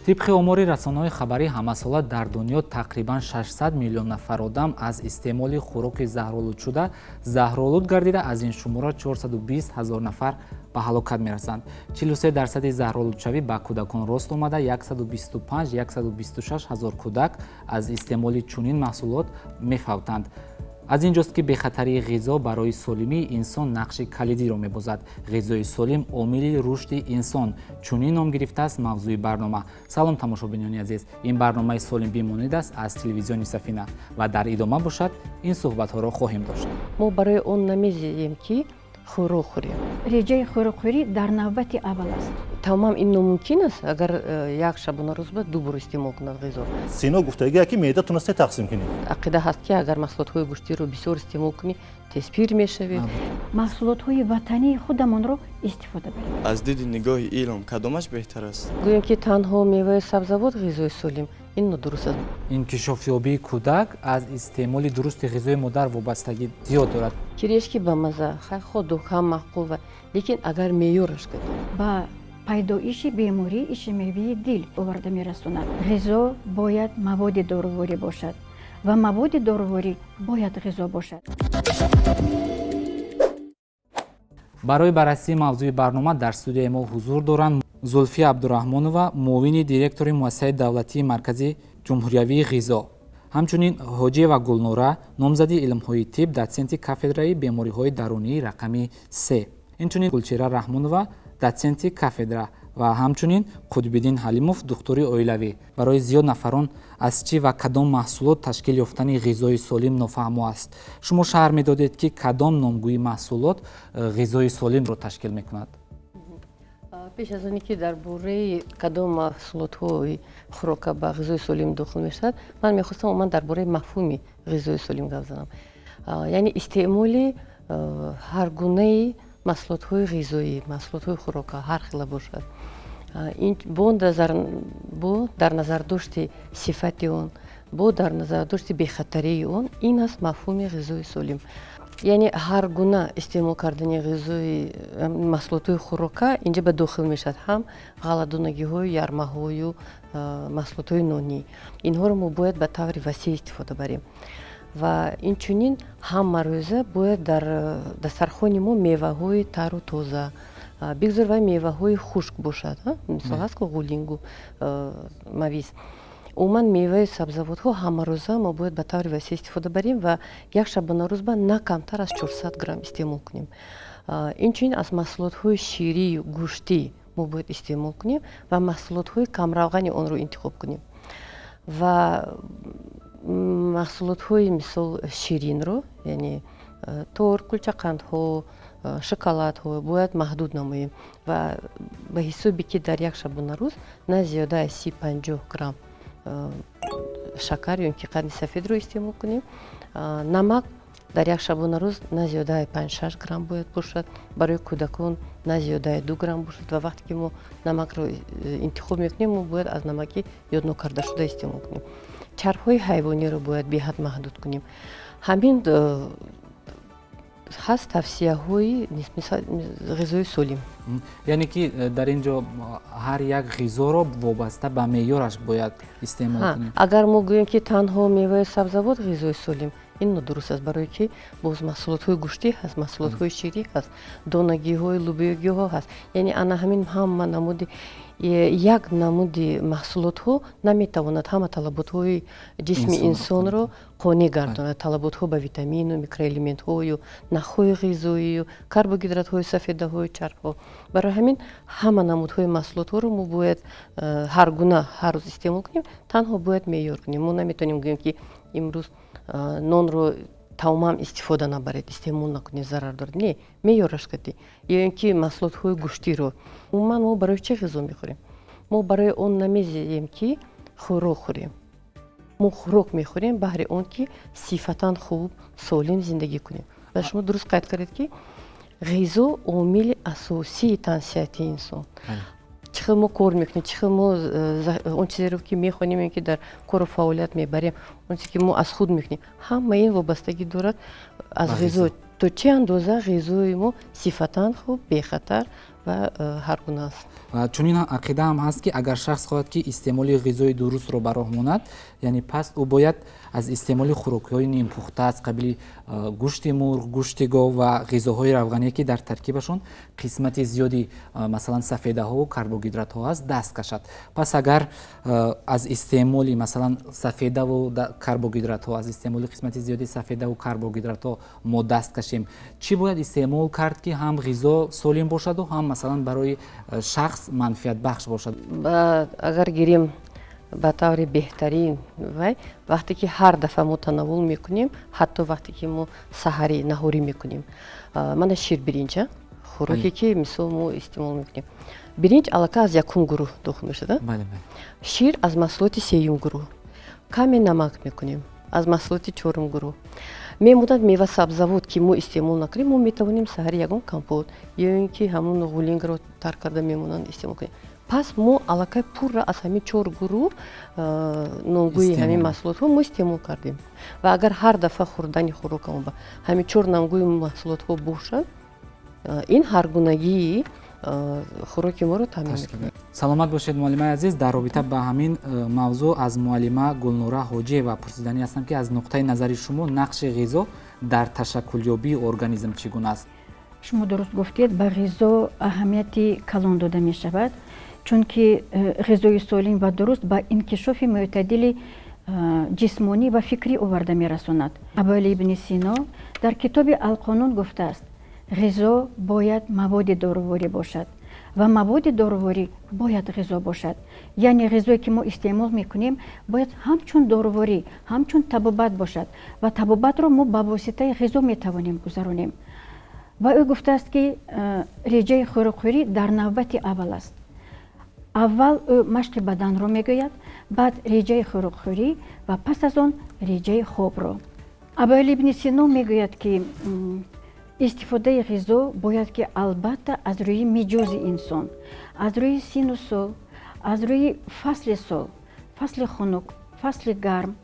طبق آمار رسانه‌های خبری همساله در دنیا تقریباً 600 میلیون نفر آدم از استعمال خوراک زهرآلود شده زهرآلود گردیده، از این شمار 420 هزار نفر به هلاکت می‌رسند. 43% زهرآلودشوی به کودکان راست آمده، 125-126 هزار کودک از استعمال چنین محصولات می‌فوتند. از اینجاست که بخطری غذا برای سالمی انسان نقش کلیدی را می‌بازد. غذای سالم عامل رشد انسان چنین نام گرفته است موضوع برنامه. سلام تماشابینان عزیز، این برنامه سالم بمانید است از تلویزیون سفینه و در ادامه باشد این صحبت‌ها را خواهیم داشت. ما برای اون نمی‌زییم که خوراک خوریم. رژه خوراکخوری در نوبت اول است. تمام این ممکن است اگر یک شبانه روز بعد دوباره استعمال کند غذا. سینا گفتگی که معده تونسته تقسیم کنی. عقیده هست که اگر محصولات گوشتی رو بسیار استعمال کنی تسپیر میشوی. محصولات وطنی خودمان را استفاده بریم. از دید نگاه علم کدامش بهتر است؟ گوییم که تنها میوه سبزیجات غذای سالم این درست است. انکشافیابی کودک از استعمال درست غذای مادر وابستگی زیاد دارد. کریش که به مزه خود هم معقول و لیکن اگر معیارش کنی با پیدایش بیماری اشتمیوی دل آورده میرساند. غذا باید مواد دارویی باشد و مواد دارویی باید غذا باشد. برای بررسی موضوع برنامه در استودیوی ما حضور دارند زلفی عبدالرحمنова، معاون دیرکتور مؤسسه دولتی مرکزی جمهوریوی غذا، همچنین حاجیه گلنوره، نامزد علم‌های طب، دوسنت کافدرای بیماری‌های درونی رقمی 3، اینچنین گلچهره رحمونова، دوسنت کافدرا و همچنین قطب‌الدین حلیمов، دکتری اویلوی. برای زیاد نفران از چی و کدام محصولات تشکیل یافتن غذای سالم نافهم است. شما شرح می‌دادید که کدام نامگوی محصولات غذای سالم را تشکیل می‌کند؟ پیش از اینکه درباره کدام محصولات خوراک به غذای سالم داخل میشد من میخواستم درباره مفهوم غذای سالم گپ بزنم. یعنی استعمال هر گونه محصولات غذایی، محصولات خوراک هر خیلی باشد، این با در نظر داشت صفت اون، با در نظر داشت بخطری اون، این است مفهوم غذای سالم. یعنی هر گونه استعمال کردن غذای محصولات خوراک اینجا به داخل میشد، هم غلادونگی های یارمه های و محصولات نانی، اینها رو ما باید به طور وسیع استفاده بریم و این چنین هم روزه باید در دسترخوان ما میوه های تر و تازه بگذار و میوه های خشک باشد، مثلا هست که غولینگ و مویز. عموما میوه سبزیجات ها همه روزه ما باید به طور وسیع استفاده بریم و یک شبانه روز به نه کمتر از 400 گرم استعمال کنیم. اینچنین از محصولات های شیری و گوشتی ما باید استعمال کنیم و محصولات های کم روغنی آن رو انتخاب کنیم و محصولات های مثل شیرین رو، یعنی ترک، کلچه قند ها، شکلات ها باید محدود نماییم و به حسابی که در یک شبانه روز نه زیاده از 30-50 گرم شکر یا اینکه قند سفید رو استعمال کنیم. نمک در یک شبانه روز نه زیاده از 5-6 گرم باید باشد، برای کودکان نه زیاده از 2 گرم باشد و وقتی که ما نمک رو انتخاب میکنیم ما باید از نمک یاد نکرده شده استعمال کنیم. چرب‌های حیوانی رو باید به حد محدود کنیم. همین هست توصیه های غذای سالم. یعنی که در اینجا هر یک غذا رو وابسته به معیارش باید استعمال کنیم. اگر ما گوییم که تنها میوه سبزیجات غذای سالم این درست است، برای که باز محصولات های گوشتی هست، محصولات های شیری هست، دانگی های لوبیاگی ها هست. یعنی انا همین هم نمود یک نمود محصولات ها نمیتواند همه طلبات های جسم انسان رو قانع گرداند. طلبات ها به ویتامین و میکروالمنت ها و نخهای غذایی و کربوهیدرات های سفید های چرب ها. برای همین همه نمودهای محصولات ها رو ما باید هر گونه هر روز استعمال کنیم، تنها باید معیار کنیم. ما نمیتونیم بگیم که امروز نان رو تمام استفاده نبرید، استعمال نکنید، ضرر دارد. نه، معیارش کنید. یا اینکه محصولات های گوشتی رو ما برای چه غذا میخوریم؟ ما برای اون نمیزیم که خوراک خوریم. ما خوراک میخوریم برای اون که صفتاً خوب سالم زندگی کنیم. و شما درست قید کردید که غذا عامل اساسی تنشیت انسان. چه ما کار میکنیم، چه ما اون چیزی رو که میخونیم این که در کار و فعالیت میبریم، اون چیزی که ما از خود میکنیم، همه این وابستگی دارد از غذا. تو چه اندازه غذای ما صفتاً خوب، بی خطر ва ҳар гуна аст. чунин ақида ҳам ҳаст ки агар шахс хоҳад ки истеъмоли ғизои дурустро ба роҳ монад, яъне пас ӯ бояд аз истеъмоли хӯрокиҳои нимпухта аз қабили гӯшти мурғ, гӯшти гов ва ғизоҳои равғание ки дар таркибашон қисмати зиёди масалан сафедаҳову карбогидратҳо ҳаст даст кашад. Пас агар аз истеъмоли масалан сафедаву карбогидратҳо, аз истеъмоли қисмати зиёди сафедаву карбогидратҳо мо даст кашем, чӣ бояд истеъмол кард ки ҳам ғизо солим бошаду ҳам масалан барои шахс манфиатбахш бошад? Агар гирем ба таври беҳтарин вақте ки ҳар дафъа мо танаввул мекунем, ҳатто вақте ки мо саҳарӣ наҳорӣ мекунем, мана шир биринҷа хӯроке ки мисол мо истеъмол мекунем. Биринҷ аллакай аз якум гурӯҳ дохил мешад, шир аз маҳсулоти сеюм гурӯҳ, каме намак мекунем аз маҳсулоти чорум гурӯҳ. Мемонад мева сабзавот ки мо истеъмол накунем, мо метавонем саҳари ягон компот ё ин ки ҳамон ғулингро тар карда мемонанд истеъмол кунем. Пас мо аллакай пурра аз ҳамин чор гурӯҳ номгӯи ҳамин маҳсулотҳо мо истеъмол кардем. Ва агар ҳар дафъа хӯрдани хӯрокамо ба ҳамин чор намгӯи маҳсулотҳо бошад, ин ҳаргунагии хӯроки моро таъмин мекунад. саломат бошед муаллимаи азиз. Дар робита ба ҳамин мавзӯъ аз муаллима Гулнура Ҳоҷиева пурсидани ҳастам ки аз нуқтаи назари шумо нақши ғизо дар ташаккулёбии организм чӣ гуна аст? шумо дуруст гуфтед, ба ғизо аҳамияти калон дода мешавад, чунки ғизои солим ва дуруст ба инкишофи мӯътадили ҷисмонӣ ва фикрӣ оварда мерасонад. Абул ибни Сино дар китоби Алқонун гуфтааст: ғизо бояд маводи дороворӣ бошад ва маводи дороворӣ бояд ғизо бошад. Яъне ғизое ки мо истеъмол мекунем бояд ҳамчун дороворӣ, ҳамчун табобат бошад ва табобатро мо ба воситаи ғизо метавонем гузаронем. Ва ӯ гуфтааст ки реҷаи хӯрокхӯрӣ дар навбати аввал аст. Аввал ӯ машқи баданро мегӯяд, баъд реҷаи хӯрокхӯрӣ ва пас аз он реҷаи хобро. Абул ибни Сино мегӯяд ки истифодаи ғизо бояд ки албатта аз рӯи миҷози инсон, аз рӯи сину сол, аз рӯи фасли сол, фасли хунук, фасли гарм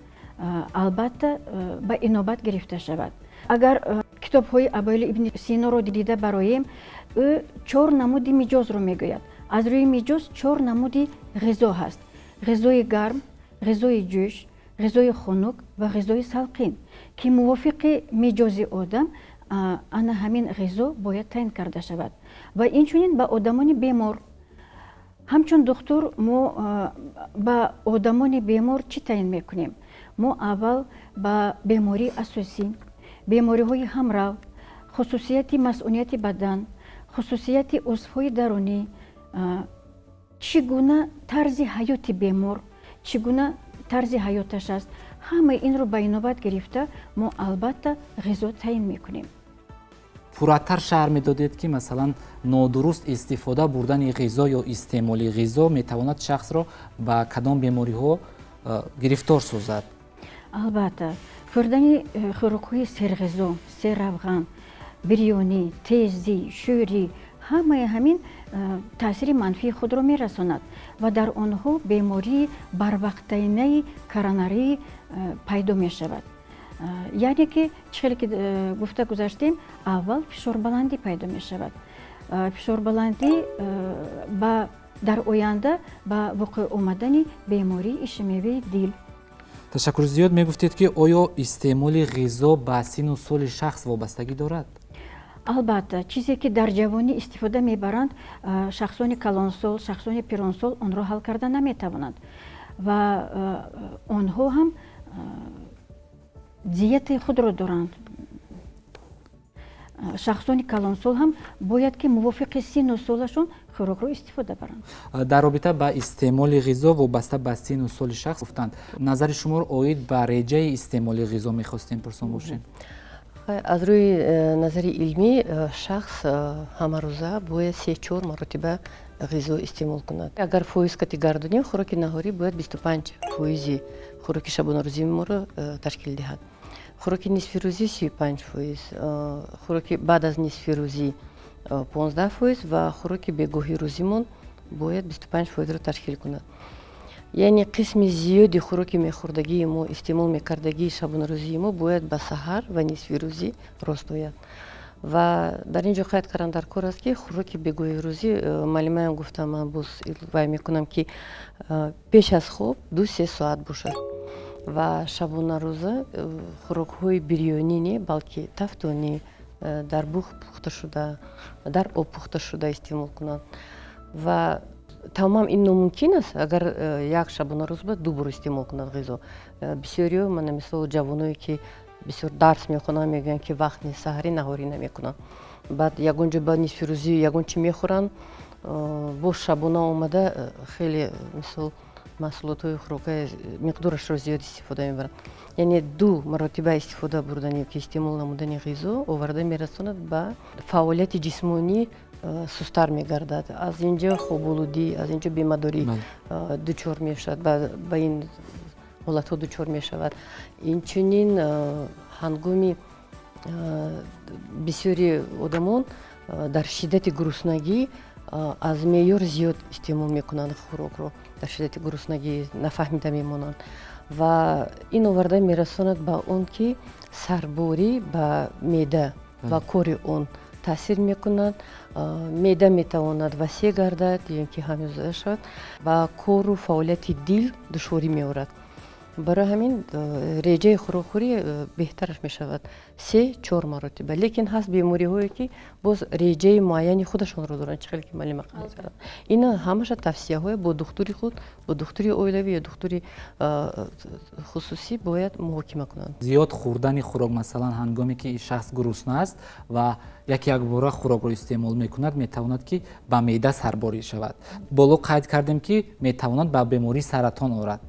албатта ба инобат гирифта шавад. Агар китобҳои Абул ибни Синоро дида бароем, ӯ чор намуди миҷозро мегӯяд. Аз рӯи миҷоз чор намуди ғизо ҳаст: ғизои гарм, ғизои ҷӯш, ғизои хунук ва ғизои салқин, ки мувофиқи миҷози одам ана ҳамин ғизо бояд таъин карда шавад. Ва инчунин ба одамони бемор, ҳамчун духтур мо ба одамони бемор чӣ таъин мекунем? Мо аввал ба бемории асосӣ, бемориҳои ҳамрав, хусусияти масъунияти бадан, хусусияти узвҳои дарунӣ, чӣ гуна тарзи ҳаёти бемор, чӣ гуна тарзи ҳаёташ аст, ҳамаи инро ба инобат гирифта мо албатта ғизо таъин мекунем. пурраттар шаҳр медодед ки масалан нодуруст истифода бурдани ғизо ё истеъмоли ғизо метавонад шахсро ба кадом бемориҳо гирифтор созад? Албатта, хӯрдани хӯрокҳои серғизо, серравған, бирёнӣ, тезӣ, шӯрӣ, ҳамаи ҳамин таъсири манфии худро мерасонад ва дар онҳо бемории барвақтаинаи коронарӣ пайдо мешавад. яъне ки чӣ хеле ки гуфта гузаштем, аввал фишорбаландӣ пайдо мешавад. Фишорбаландӣ дар оянда ба вуқӯъ омадани бемории ишемевии дил. ташаккур зиёд. Мегуфтед ки оё истеъмоли ғизо ба сину соли шахс вобастагӣ дорад? албатта, чизе ки дар ҷавонӣ истифода мебаранд, шахсони калонсол, шахсони пиронсол онро ҳал карда наметавонанд ва онҳо ҳам диетаи худро доранд. шахсони калонсол ҳам бояд ки мувофиқи сину солашон хӯрокро истифода баранд. дар робита ба истеъмоли ғизо вобаста ба сину соли шахс гуфтанд. назари шуморо оид ба реҷаи истеъмоли ғизо мехостем пурсон бошем. аз рӯи назари илмӣ шахс ҳамарӯза бояд 3-4 маротиба ғизо истеъмол кунад. Агар фоиз гардонем, хӯроки наҳорӣ бояд 25% хӯроки шабонарӯзии моро ташкил диҳад. Хӯроки нисфирӯзӣ 35%, хӯроки баъд аз нисфирӯзӣ 15% ва хӯроки бегоҳи рӯзимон бояд 25%-ро ташкил кунад. яъне қисми зиёди хӯроки мехӯрдагии мо, истеъмол мекардагии шабонарӯзии мо бояд ба саҳар ва нисфирӯзӣ рост ояд. ва дар ин ҷо қайд кардан дар кор аст ки хӯроки бегоҳирӯзӣ маълимаям гуфта ман боз вай мекунам ки пеш аз хоб 2-3 соат бошад ва шабонарӯза хӯрокҳои бирёнӣ не балки тафтони дар буғ пухта шуда дар об пухта шуда истеъмол кунанд ва тамом ин номумкин аст агар як шабонарӯз ба 2 бор истеъмол кунад ғизо. Бисёриҳо мана мисол ҷавоное ки бисёр дарс мехонанд мегӯянд ки вақт нест саҳарӣ наҳорӣ намекунанд баъд ягон ҷо ба нисфи рӯзӣ ягон чӣ мехӯранд боз шабона омада хеле мисол маҳсулотҳои хӯрокаи миқдорашро зиёд истифода мебаранд. Яъне 2 маротиба истифода бурдани ки истеъмол намудани ғизо оварда мерасонад ба фаъолияти ҷисмонӣ сустар мегардад. Аз ин ҷо хоболудӣ, аз ин ҷо бемадорӣ дучор мешавад, ба ин ҳолатҳо дучор мешавад. Инчунин ҳангоми бисёри одамон дар шиддати гуруснагӣ аз меъёр зиёд истеъмол мекунанд хӯрокро, дар шиддати гуруснагӣ нафаҳмида мемонанд ва ин оварда мерасонад ба он ки сарборӣ ба меъда ва кори он таъсир мекунад. Меъда метавонад васеъ гардад ё ин ки ҳамёза шавад ва кору фаъолияти дил душворӣ меорад. барои ҳамин реҷаи хӯрокхӯрӣ беҳтараш мешавад 3-4 маротиба. Лекин ҳаст бемориҳое ки боз реҷаи муайяни худашонро доранд. Чӣ хеле ки маълима кард. Ин ҳамаша тавсияҳое бо духтури худ, бо духтури оилавӣ ё духтури хусусӣ бояд муҳокима кунанд. зиёд хӯрдани хӯрок масалан ҳангоме ки шахс гурусна аст ва якбора хӯрокро истеъмол мекунад метавонад ки ба меъда сарборӣ шавад. Боло қайд кардем ки метавонад ба бемории саратон орад.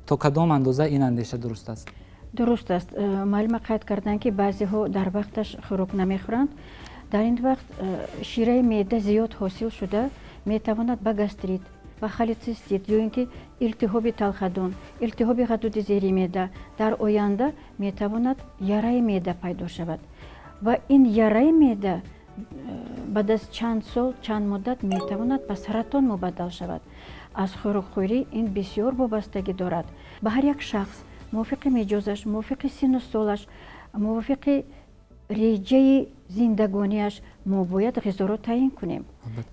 То кадом андоза ин андеша дуруст аст? дуруст аст. Маълима қайд карданд ки баъзеҳо дар вақташ хӯрок намехӯранд. дар ин вақт шираи меъда зиёд ҳосил шуда метавонад ба гастрит ва холецистит ё ин ки илтиҳоби талхадон, илтиҳоби ғадуди зери меъда дар оянда метавонад яраи меъда пайдо шавад ва ин яраи меъда баъд аз чанд сол чанд муддат метавонад ба саратон мубаддал шавад. аз хӯрокхӯрӣ ин бисёр вобастагӣ дорад. ба ҳар як шахс мувофиқи миҷозаш, мувофиқи синну солаш, мувофиқи реҷаи зиндагонияш мо бояд ғизоро таъин кунем.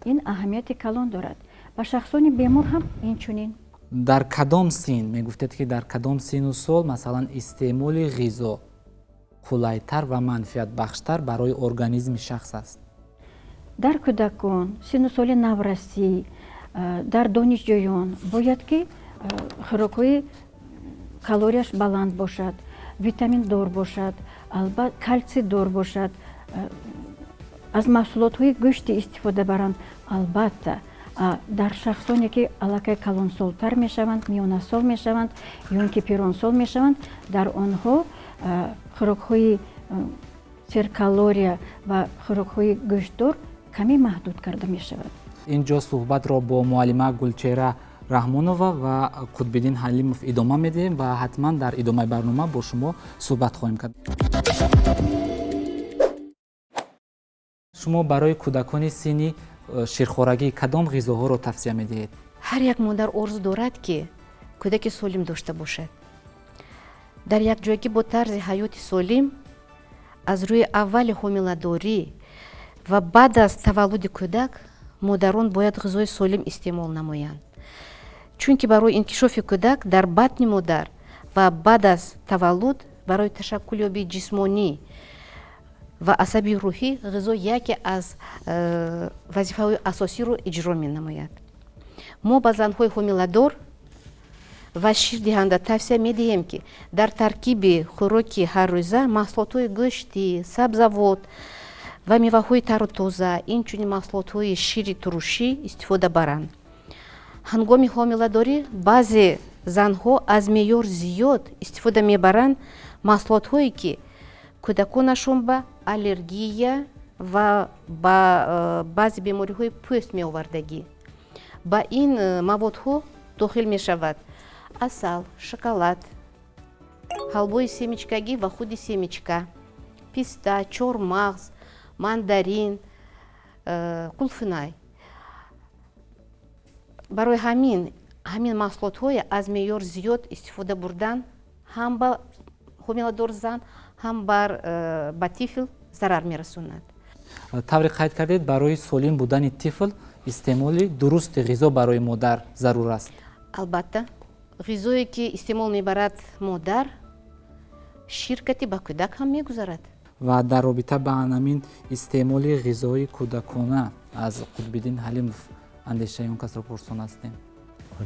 ин аҳамияти калон дорад. ба шахсони бемор ҳам инчунин. дар кадом син мегуфтед ки дар кадом сину сол масалан истеъмоли ғизо қулайтар ва манфиатбахштар барои организми шахс аст? дар кӯдакон, синну соли наврасӣ, дар донишҷӯён бояд ки хӯрокҳои калорияш баланд бошад, витаминдор бошад, албатта калтсидор бошад, аз маҳсулотҳои гӯшти истифода баранд. албатта дар шахсоне ки аллакай калонсолтар мешаванд, миёнасол мешаванд ё ин ки пиронсол мешаванд, дар онҳо хӯрокҳои серкалория ва хӯрокҳои гӯштдор каме маҳдуд карда мешавад. ин ҷо суҳбатро бо муаллима Гулчеҳра Раҳмонова ва Қутбиддин Ҳалимов идома медиҳем ва ҳатман дар идомаи барнома бо шумо суҳбат хоҳем кард. шумо барои кӯдакони синни ширхорагӣ кадом ғизоҳоро тавсия медиҳед? ҳар як модар орзу дорад ки кӯдаки солим дошта бошад. дар якҷоягӣ бо тарзи ҳаёти солим аз рӯи аввали ҳомиладорӣ ва баъд аз таваллуди кӯдак модарон бояд ғизои солим истеъмол намоянд. чунки барои инкишофи кӯдак дар батни модар ва баъд аз таваллуд барои ташаккулёбии ҷисмонӣ ва асабии рӯҳӣ ғизо яке аз вазифаҳои асосиро иҷро менамояд. мо ба занҳои ҳомиладор ва ширдиҳанда тавсия медиҳем ки дар таркиби хӯроки ҳаррӯза маҳсулотҳои гӯшти, сабзавот ва меваҳои тару тоза, инчунин маҳсулотҳои шири турушӣ истифода баранд. ҳангоми ҳомиладорӣ баъзе занҳо аз меъёр зиёд истифода мебаранд маҳсулотҳое ки кӯдаконашон ба аллергия ва ба баъзе бемориҳои пӯст меовардагӣ. ба ин маводҳо дохил мешавад асал, шоколад, ҳалвои семечкагӣ ва худи семечка, писта, чормағз, мандарин, қулфинай. барои ҳамин маҳсулотҳое аз меъёр зиёд истифода бурдан ҳам ба ҳомиладор зан ҳам ба тифл зарар мерасонад. тавре қайд кардед барои солим будани тифл истеъмоли дурусти ғизо барои модар зарур аст. албатта ғизое ки истеъмол мебарад модар ширкати ба кӯдак ҳам мегузарад. ва дар робита ба анамин истеъмоли ғизои кӯдакона аз Қутбиддин Ҳалимов андешаи он касро пурсон ҳастем.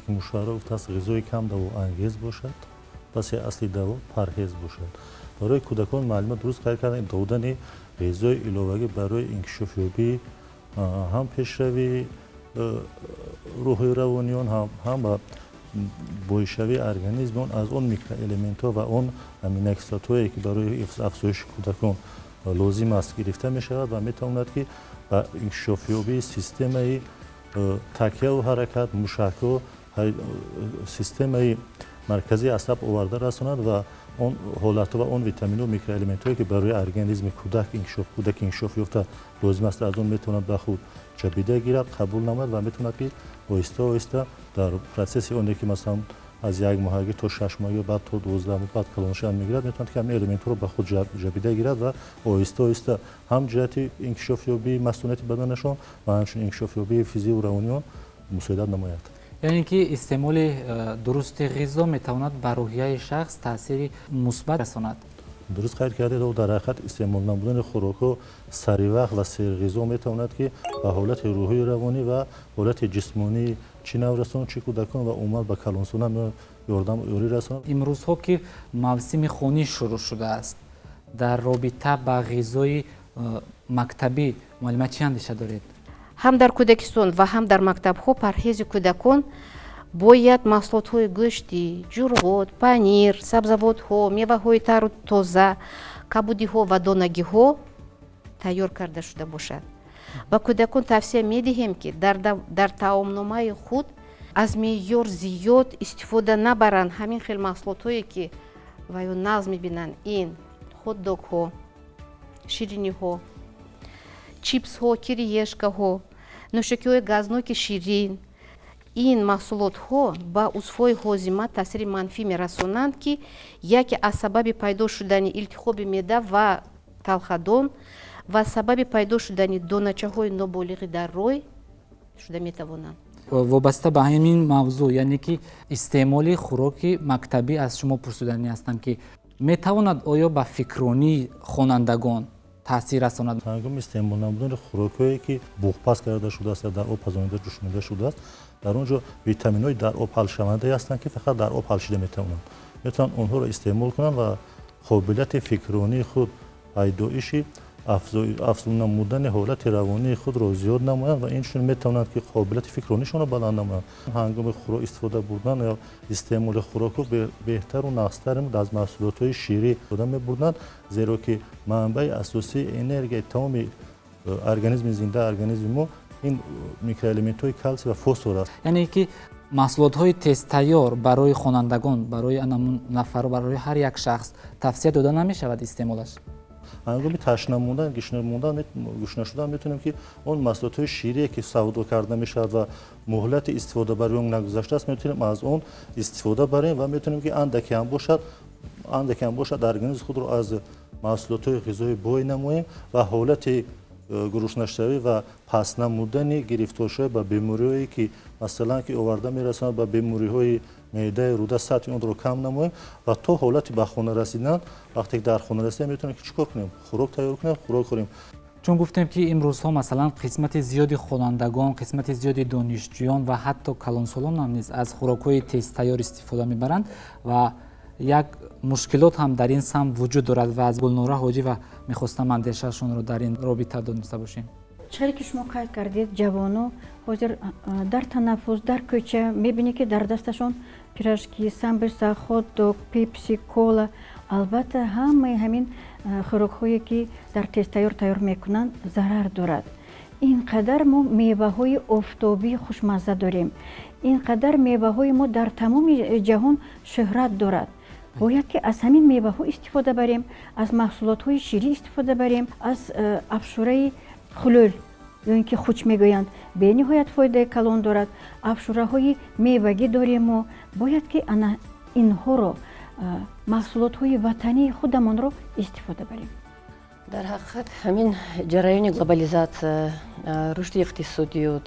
ки мушоҳара гуфтааст ғизои кам давоангез бошад, паси асли даво парҳез бошад. барои кӯдакон маълумот дуруст қайд кардан додани ғизои иловагӣ барои инкишофёбии ҳам пешравии рӯҳи равониён ҳам ба боишавии организми он аз он микроэлементҳо ва он аминокислотое ки барои афзоиши кӯдакон лозим аст гирифта мешавад ва метавонад ки ба инкишофёбии системаи такяу ҳаракат мушакҳо системаи марказии асаб оварда расонад ва он ҳолатҳо ва он витаминҳо микроэлементҳое ки барои организми кӯдак инкишоф ёфта лозим аст аз он метавонад ба худ ҷабида гирад қабул намояд ва метавонад ки оҳиста оҳиста дар процесси оне ки масалан аз 1 моҳагӣ то 6 моҳагӣ баъд то 12 моҳ баъд калоншан мегирад метавонад ки ҳамин элементҳоро ба худ ҷабида гирад ва оҳиста оҳиста ҳам ҷиҳати инкишофёбии масъулияти баданашон ва ҳамчунин инкишофёбии физию равонӣ он мусоидат намояд. яъне ки истеъмоли дурусти ғизо метавонад ба рӯҳияи шахс таъсири мусбат расонад. дуруст қайд кардед дар ҳақиқат истеъмол намудани хӯрокҳо саривақт ва серғизо метавонад ки ба ҳолати рӯҳии равонӣ ва ҳолати ҷисмонии чӣ наврасон чӣ кӯдакон ва умуман ба калонсонан ёрдам ёрӣ расонад. имрӯзҳо ки мавсими хонӣ шурӯъ шудааст дар робита ба ғизои мактабӣ муаллима чӣ андеша доред? ҳам дар кӯдакистон ва ҳам дар мактабҳо парҳези кӯдакон бояд маҳсулотҳои гӯшти ҷурғот, панир, сабзавотҳо, меваҳои тару тоза, кабудиҳо ва донагиҳо тайёр карда шуда бошад. ба кӯдакон тавсия медиҳем ки дар таомномаи худ аз меъёр зиёд истифода набаранд ҳамин хел маҳсулотҳое ки ваё нағз мебинанд ин хотдогҳо, шириниҳо, чипсҳо, кириешкаҳо, нӯшокиҳои газноки ширин. ин маҳсулотҳо ба узвҳои ҳозима таъсири манфӣ мерасонанд ки яке аз сабаби пайдо шудани илтихоби меъда ва талхадон ва сабаби пайдо шудани доначаҳои ноболиғӣ дар рой шуда метавонанд. вобаста ба ҳамин мавзӯъ яъне ки истеъмоли хӯроки мактабӣ аз шумо пурсидани ҳастам ки метавонад оё ба фикрронии хонандагон таъсир расонад? ҳангоми истеъмол намудани хӯрокҳое ки буғпаз карда шудааст ё дар об пазонида ҷӯшонида шудааст дар он ҷо витаминҳои дар об ҳалшавандаe ҳастанд ки фақат дар об ҳал шида метавонанд. метавонанд онҳоро истеъмол кунанд ва қобилияти фикрронии худ пайдоиши афзун намудани ҳолати равонии худро зиёд намоянд ва инчунин метавонанд ки қобилияти фикрронишонро баланд намоянд. ҳангоми истифода бурдан ё истеъмоли хӯрокҳо беҳтару нағзтар аз маҳсулотҳои ширӣ истифода мебурданд, зеро ки манбаи асосии энергияи тамоми организми зинда организми мо ин микроэлементҳои калсий ва фосфор аст. яъне ки маҳсулотҳои тезтайёр барои хонандагон барои нафаро барои ҳар як шахс тавсия дода намешавад истеъмолаш? ҳангоми ташна мондан гушна шудан метавонем ки он маҳсулотҳои ширие ки савдо карда мешавад ва муҳлати истифода барои он нагузаштааст метавонем аз он истифода барем ва метавонем ки андаке ҳам бошад организми худро аз маҳсулотҳои ғизоӣ бой намоем ва ҳолати гурушнашавӣ ва паст намудани гирифторшавӣ ба бемориҳое ки масалан ки оварда мерасонад ба бемориҳои меъдаи рӯда сатҳи онро кам намоем ва то ҳолати ба хона расидан вақте ки дар хона расидем метавонем ки чӣ кор кунем? хӯрок тайёр кунем, хӯрок хӯрем. чун гуфтем ки имрӯзҳо масалан қисмати зиёди хонандагон, қисмати зиёди донишҷӯён ва ҳатто калонсолон ҳам низ аз хӯрокҳои тезтайёр истифода мебаранд ва як мушкилот ҳам дар ин сам вуҷуд дорад ва аз Гулнора Ҳоҷиева мехостам андешаашонро дар ин робита дониста бошем. чаре ки шумо қайд кардед ҷавоно ҳозир дар танаффус дар кӯча мебинед ки дар дасташон пирашки, самбуса, хотдог, пепси, кола. албатта ҳамаи ҳамин хӯрокҳое ки дар тезтайёр тайёр мекунанд зарар дорад. ин қадар мо меваҳои офтобии хушмазза дорем. ин қадар меваҳои мо дар тамоми ҷаҳон шӯҳрат дорад. бояд ки аз ҳамин меваҳо истифода барем, аз маҳсулотҳои ширӣ истифода барем, аз афшураи хулул ё ин ки хуч мегӯянд бениҳоят фоидаи калон дорад. афшураҳои мевагӣ дорем мо. бояд ки ана инҳоро маҳсулотҳои ватании худамонро истифода барем. дар ҳақиқат ҳамин ҷараёни глобализатсия, рушди иқтисодиёт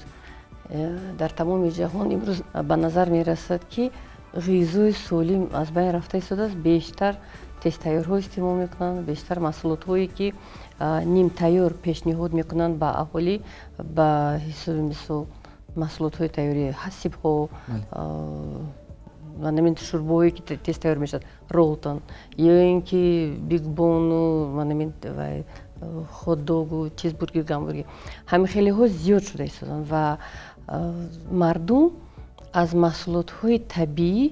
дар тамоми ҷаҳон имрӯз ба назар мерасад ки ғизои солим аз байн рафта истодааст. Бештар тестайёрҳо истеъмол мекунанд, бештар маҳсулотҳое ки нимтайёр пешниҳод мекунанд ба аҳолӣ ба ҳисоби мисол маҳсулотҳои тайёрии ҳасибҳо, манамин шӯрбаҳое ки тестайёр мешавад, ролтон, ё ин ки бигбону манамин ходдогу чизбургер, гамбургер, ҳамихелиҳо зиёд шуда истоданд ва мардум аз маҳсулотҳои табиӣ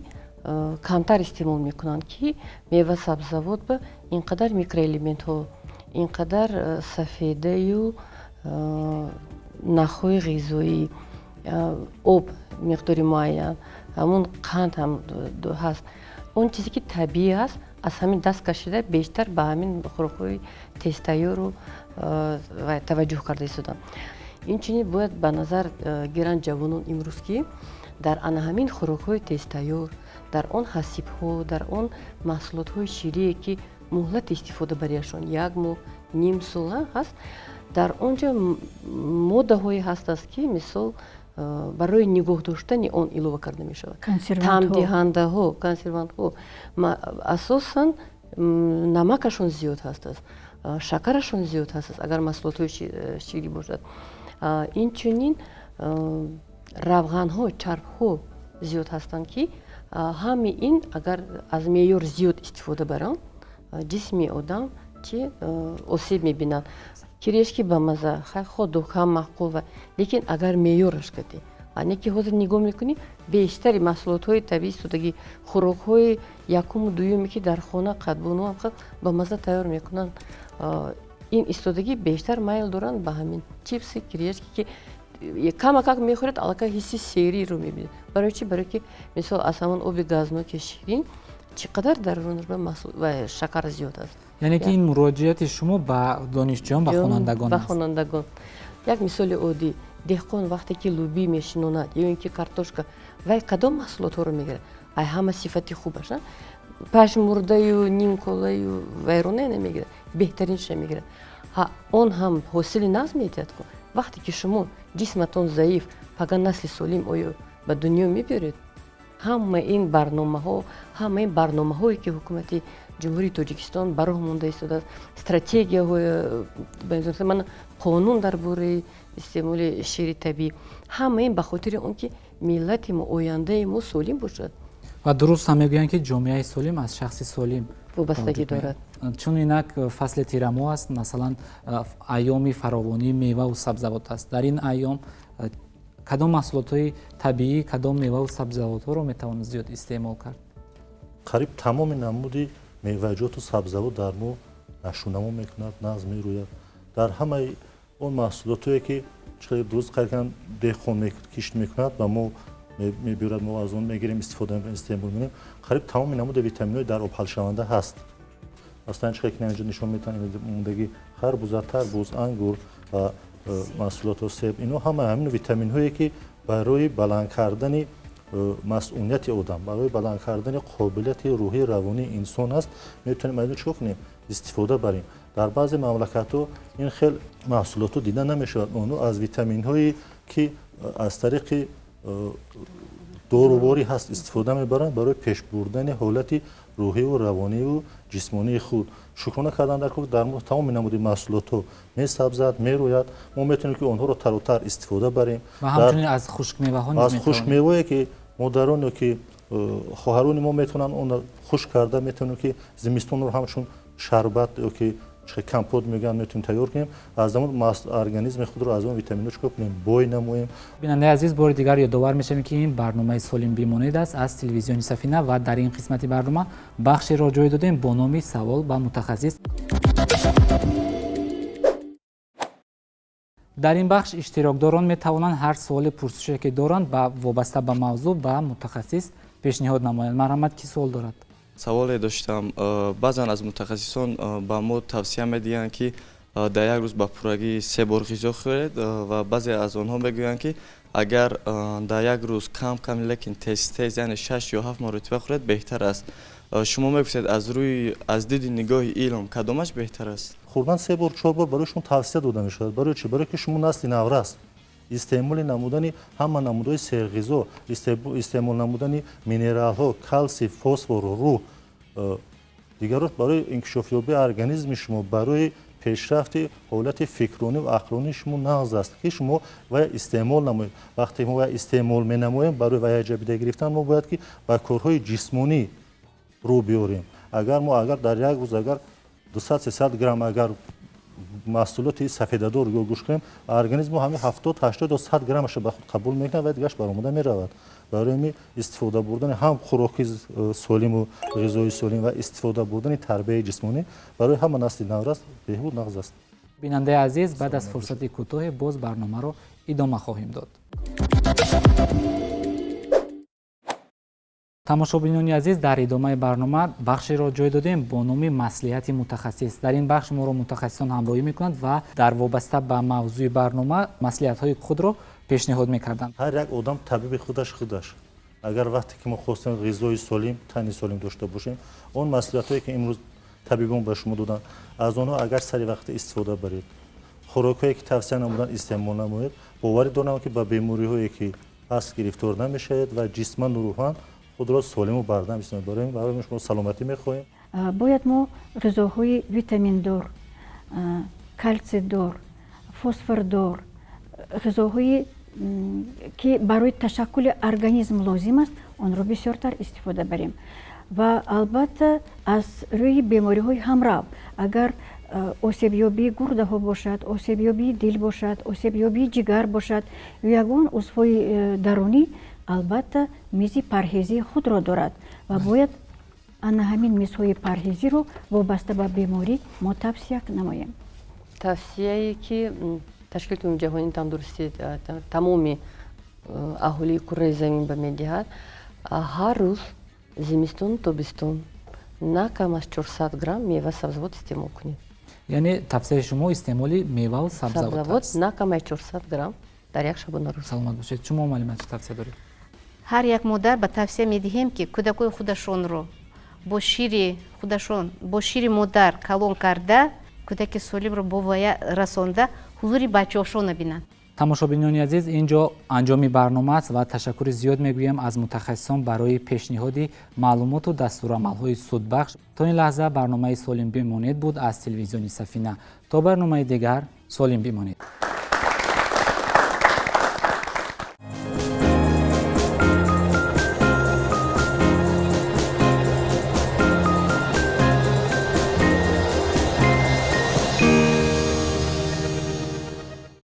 камтар истеъмол мекунанд ки мева сабзавот ба инқадар микроэлементҳо, инқадар сафедаю нахҳои ғизоӣ, об миқдори муайян, ҳамун қанд ҳам ҳаст. Он чизе ки табиӣ аст, аз ҳамин даст кашида бештар ба ҳамин хӯрокҳои тестайёру таваҷҷӯҳ карда истоданд. Инчунин бояд ба назар гиранд ҷавонон имрӯз ки дар ана ҳамин хӯрокҳои тестайёр, дар он ҳасибҳо, дар он маҳсулотҳои ширие ки муҳлати истифода бариашон 1 моҳ, ним сол ҳаст, дар он ҷо моддаҳое ҳастаст ки мисол барои нигоҳ доштани он илова карда мешавад. Таъмдиҳандаҳо, консервантҳо асосан намакашон зиёд ҳастаст, шакарашон зиёд ҳастаст агар маҳсулотҳои ширӣ бошад. Инчунин равғанҳо, чарбҳо зиёд ҳастанд ки ҳами ин агар аз меъёр зиёд истифода баранд, ҷисми одам чи осеб мебинад. Кирешки ба маза, ходу ҳам маъқул ва лекин агар меъёраш кардӣ, ане ки ҳозир нигоҳ мекунӣ бештари маҳсулотҳои табиӣ истодагӣ, хӯрокҳои якуму дуюме ки дар хона қадбону ба маза тайёр мекунанд, ин истодагӣ бештар майл доранд ба ҳамин чипси, кирешки ки камакак мехӯрад, аллакай ҳисси сериро мебинад. Барои чи? Барои ки мисол аз ҳамон оби газноки ширин чӣ қадар дар он ва шакар зиёд аст. яъне ки ин муроҷиати шумо ба донишҷӯён, ба хонандагон ба хонандагон. Як мисоли оддӣ, деҳқон вақте ки лӯбӣ мешинонад ё ин ки картошка, вай кадом маҳсулотҳоро мегирад? Ай ҳама сифати хубаш, пашмурдаю, нимколаю вайрона намегирад, беҳтаринша мегирад. Он ҳам ҳосили нағз медиҳад. Вақте ки шумо ҷисматон заиф, паган насли солим оё ба дунё мебиёред, ҳама ин барномаҳое ки ҳукумати ҷумҳурии Тоҷикистон ба роҳ монда истодааст, стратегияҳои ман қонун дар бораи истеъмоли шири табиӣ, ҳама ин ба хотири он ки миллати мо, ояндаи мо солим бошад. ва дуруст ҳам мегӯянд ки ҷомеаи солим аз шахси солим вобастагӣ дорад. чун инак фасли тирамо аст, масалан айёми фаровонии меваву сабзавот аст. Дар ин айём кадом маҳсулотҳои табиӣ, кадом меваву сабзавотҳоро метавон зиёд истеъмол кард? қариб тамоми намуди меваҷоту сабзавот дар мо нашунамо мекунад, нағз мерӯяд. Дар ҳамаи он маҳсулотое ки дуруст қаркан деҳқон кишт мекунад ба мо мебиёрад, мо аз он мегирем, истифода истеъмол мекунем. Қариб тамоми намуди витаминҳои дар обҳалшаванда ҳаст. Масалан чӣ ки инҷо нишон метавонем харбуза, тарбуз, ангур ва маҳсулоту себ, ино ҳама ҳамин витаминҳое ки барои баланд кардани масъулияти одам, барои баланд кардани қобилияти рӯҳӣ равонии инсон аст. метавонем аз ин чиқор кунем? Истифода барем. дар баъзе мамлакатҳо ин хел маҳсулотҳо дида намешавад. онҳо аз витаминҳое ки аз тариқи дорувори ҳаст истифода мебаранд барои пеш бурдани ҳолати рӯҳиву равониву ҷисмонии худ. шукрона кардан дар тамоми намуди маҳсулотҳо месабзад, мерӯяд. мо метавонем ки онҳоро таротар истифода барем. ва ҳамчунин аз хушкмеваҳо низ аз хушкмевое ки модароне ки хоҳарони мо метавонанд он хушк карда, метавонем ки зимистонро ҳамчун шарбат ёки компот мегӯянд метавонем тайёр кунем. аз он организми худро аз он витаминҳо чикор кунем, бой намоем. бинандаи азиз, бори дигар ёдовар мешавем ки ин барномаи солим бимонед аст аз телевизиони Сафина ва дар ин қисмати барнома бахшеро ҷой додем бо номи савол ба мутахассис. дар ин бахш иштирокдорон метавонанд ҳар суоли пурсише ки доранд вобаста ба мавзӯъ ба мутахассис пешниҳод намоянд. марҳамат, ки суол дорад? саволе доштам. баъзан аз мутахассисон ба мо тавсия медиҳанд ки дар як рӯз ба пуррагӣ 3 бор ғизо хӯред ва баъзе аз онҳо мегӯянд ки агар дар як рӯз кам лекин тез яъне 6 ё 7 маротиба хӯред беҳтар аст. шумо мегӯфед аз диди нигоҳи илм кадомаш беҳтар аст? хурдан 3 бор 4 бор барои шумо тавсия дода мешавад. Барои чӣ? Барои ки шумо насли наврас истеъмоли намудани ҳама намудҳои серғизо, истеъмол намудани минералҳо, калсий, фосфор, рӯҳ дигарро барои инкишофёбии организми шумо, барои пешрафти ҳолати фикрронӣ ва ақлонии шумо нағз аст ки шумо вая истеъмол намоед. Вақте мо вая истеъмол менамоем, барои вая ҷабида гирифтан мо бояд ки ба корҳои ҷисмонӣ рӯ биёрем. Агар дар як рӯз агар 200-300 грамм агар маҳсулоти сафедадор ё гӯшт кунем, организм ҳамин 70-80 ё 100 граммаша ба худ қабул мекунад ва дигаш баромада меравад. барои ҳамин истифода бурдани ҳам хӯроки солиму ғизои солим ва истифода бурдани тарбияи ҷисмонӣ барои ҳама насли наврас беҳбуд нағз аст. бинандаи азиз, баъд аз фурсати кӯтоҳе боз барномаро идома хоҳем дод. тамошобинони азиз, дар идомаи барнома бахшеро ҷой додем бо номи маслиҳати мутахассис. дар ин бахш моро мутахассисон ҳамроҳӣ мекунанд ва дар вобаста ба мавзӯи барнома маслиҳатҳои худро пешниҳод мекарданд. ҳар як одам табиби худаш. агар вақте ки мо хостем ғизои солим, тани солим дошта бошем, он маслиҳатҳое ки имрӯз табибон ба шумо доданд, аз онҳо агар сари вақте истифода баред, хӯрокҳое ки тавсия намуданд истеъмол намоед, боварӣ дорам ки ба бемориҳое ки ҳаст гирифтор намешавед ва ҷисману рӯҳан худро солиму бардам истемед. барои шумо саломатӣ мехоҳем. бояд мо ғизоҳои витаминдор, калсидор, фосфордор, ғизоҳои ки барои ташаккули организм лозим аст, онро бисёртар истифода барем. ва албатта аз рӯи бемориҳои ҳамрав, агар осебёбии гурдаҳо бошад, осебёбии дил бошад, осебёбии ҷигар бошад, ягон узвҳои дарунӣ албатта мизи парҳезии худро дорад ва бояд ана ҳамин мизҳои парҳезиро вобаста ба беморӣ мо тавсия намоем. тавсияе ки ташкилоти умумии ҷаҳонии тандурустӣ тамоми аҳолии кураи замин ба медиҳад, ҳар рӯз зимистон тобистон на кам аз 400 грамм мева сабзавот истеъмол кунед. яъне тавсияи шумо истеъмоли меваву сабзавот аст. на кам аз 400 грамм дар як шабона рӯз. саломат бошед. шумо маълимат чӣ тавсия доред? ҳар як модар ба тавсия медиҳем ки кӯдакои худашонро бо шири модар калон карда, кӯдаки солимро бо вая расонда ҳузури бачаҳошон набинанд. тамошобинони азиз, инҷо анҷоми барнома аст ва ташаккури зиёд мегӯям аз мутахассисон барои пешниҳоди маълумоту дастурамалҳои судбахш. то ин лаҳза барномаи Солим бимонед буд аз телевизиони Сафина. то барномаи дигар, солим бимонед.